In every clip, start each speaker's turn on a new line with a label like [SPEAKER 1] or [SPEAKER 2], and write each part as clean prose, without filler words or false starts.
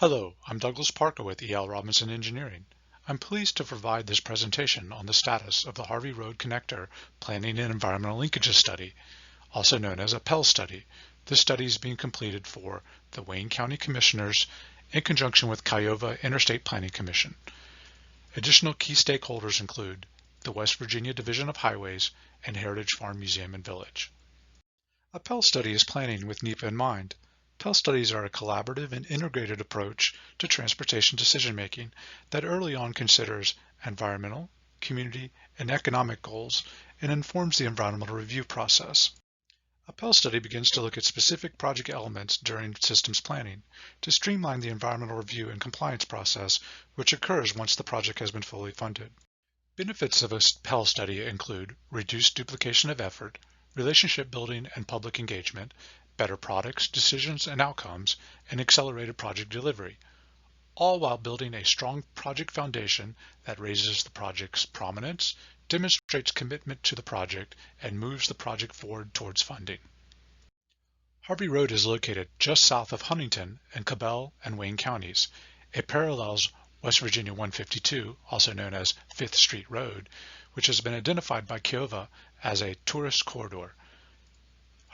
[SPEAKER 1] Hello, I'm Douglas Parker with E.L. Robinson Engineering. I'm pleased to provide this presentation on the status of the Harvey Road Connector Planning and Environmental Linkages Study, also known as a PEL study. This study is being completed for the Wayne County Commissioners in conjunction with KYOVA Interstate Planning Commission. Additional key stakeholders include the West Virginia Division of Highways and Heritage Farm Museum and Village. A PEL study is planning with NEPA in mind. PEL studies are a collaborative and integrated approach to transportation decision-making that early on considers environmental, community, and economic goals and informs the environmental review process. A PEL study begins to look at specific project elements during systems planning to streamline the environmental review and compliance process, which occurs once the project has been fully funded. Benefits of a PEL study include reduced duplication of effort, relationship building and public engagement, better products, decisions, and outcomes, and accelerated project delivery, all while building a strong project foundation that raises the project's prominence, demonstrates commitment to the project, and moves the project forward towards funding. Harvey Road is located just south of Huntington in Cabell and Wayne counties. It parallels West Virginia 152, also known as 5th Street Road, which has been identified by KYOVA as a tourist corridor.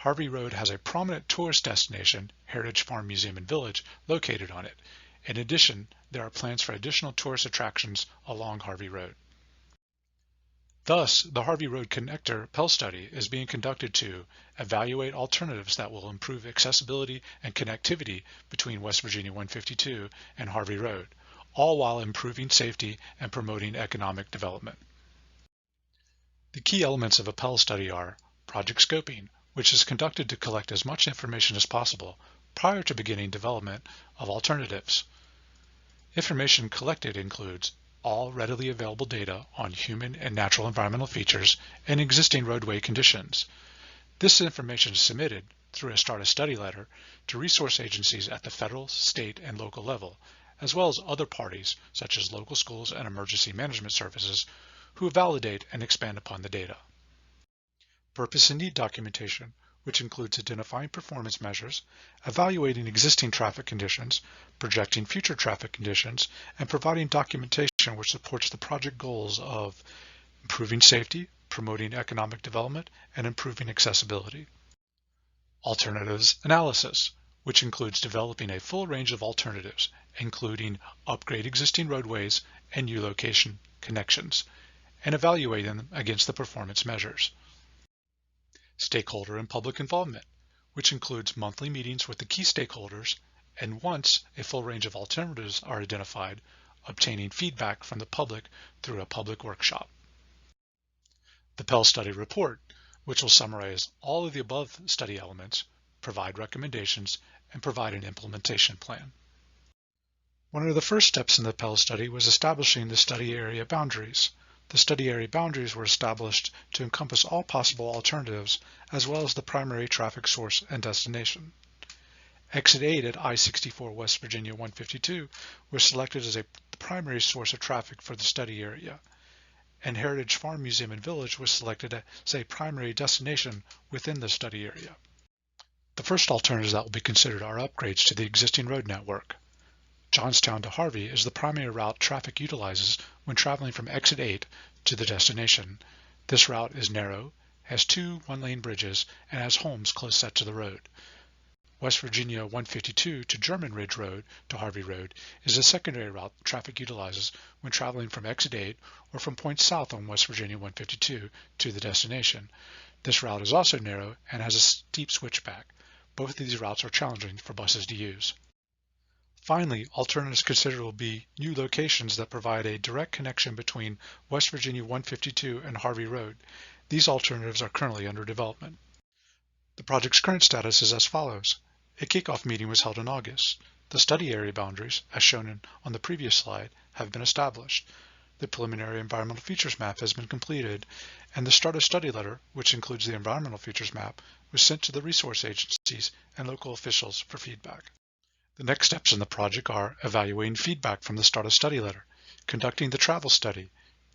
[SPEAKER 1] Harvey Road has a prominent tourist destination, Heritage Farm Museum and Village, located on it. In addition, there are plans for additional tourist attractions along Harvey Road. Thus, the Harvey Road Connector PEL study is being conducted to evaluate alternatives that will improve accessibility and connectivity between West Virginia 152 and Harvey Road, all while improving safety and promoting economic development. The key elements of a PEL study are project scoping, which is conducted to collect as much information as possible prior to beginning development of alternatives. Information collected includes all readily available data on human and natural environmental features and existing roadway conditions. This information is submitted through a Start a Study letter to resource agencies at the federal, state, and local level, as well as other parties such as local schools and emergency management services who validate and expand upon the data. Purpose and need documentation, which includes identifying performance measures, evaluating existing traffic conditions, projecting future traffic conditions, and providing documentation which supports the project goals of improving safety, promoting economic development, and improving accessibility. Alternatives analysis, which includes developing a full range of alternatives, including upgrade existing roadways and new location connections, and evaluating them against the performance measures. Stakeholder and public involvement, which includes monthly meetings with the key stakeholders, and once a full range of alternatives are identified, obtaining feedback from the public through a public workshop. The PEL study report, which will summarize all of the above study elements, provide recommendations, and provide an implementation plan. One of the first steps in the PEL study was establishing the study area boundaries. The study area boundaries were established to encompass all possible alternatives, as well as the primary traffic source and destination. Exit 8 at I-64 West Virginia 152 was selected as the primary source of traffic for the study area, and Heritage Farm Museum and Village was selected as a primary destination within the study area. The first alternatives that will be considered are upgrades to the existing road network. Johnstown to Harvey is the primary route traffic utilizes when traveling from Exit 8 to the destination. This route is narrow, has two one-lane bridges, and has homes close set to the road. West Virginia 152 to German Ridge Road to Harvey Road is a secondary route traffic utilizes when traveling from Exit 8 or from points south on West Virginia 152 to the destination. This route is also narrow and has a steep switchback. Both of these routes are challenging for buses to use. Finally, alternatives considered will be new locations that provide a direct connection between West Virginia 152 and Harvey Road. These alternatives are currently under development. The project's current status is as follows. A kickoff meeting was held in August. The study area boundaries, as shown on the previous slide, have been established. The preliminary environmental features map has been completed, and the Start a Study letter, which includes the environmental features map, was sent to the resource agencies and local officials for feedback. The next steps in the project are evaluating feedback from the Start a Study letter, conducting the travel study,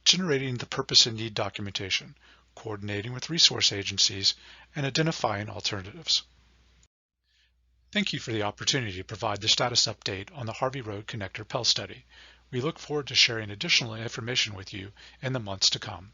[SPEAKER 1] generating the purpose and need documentation, coordinating with resource agencies, and identifying alternatives. Thank you for the opportunity to provide the status update on the Harvey Road Connector Pell Study. We look forward to sharing additional information with you in the months to come.